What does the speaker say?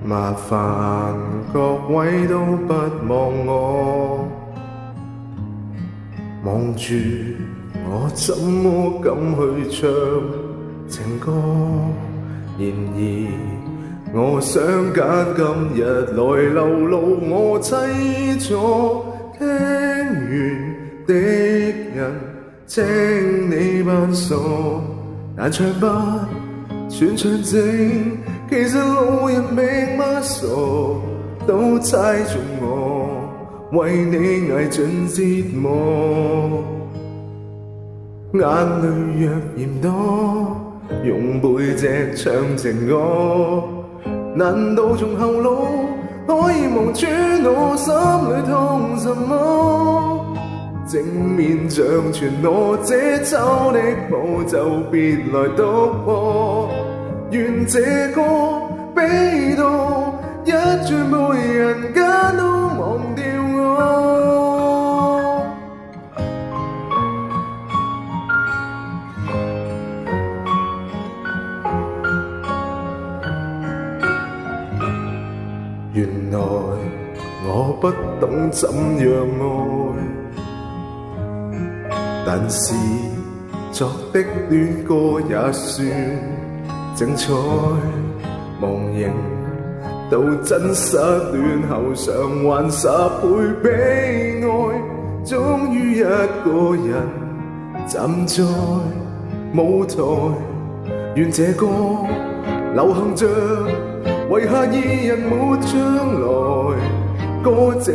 麻煩各位都不忘我，望住我怎麼敢去唱情歌？然而我想揀今日來流露我凄楚，聽完的人請你扮傻，但唱不全唱正，其實路人命嗎傻，都猜中我為你捱盡折磨。眼淚若嫌多，用背脊唱情歌，難道從後腦可以望穿我心裏痛什麼？正面像全我這醜的舞就別來篤破，願這歌悲到一句每人間都忘掉我。原來我不懂怎樣愛，但是作的戀歌也算精彩。忘形到真失戀後償還10倍悲哀，終於一個人站在舞台，願這歌流行着，遺下二人沒將來。歌這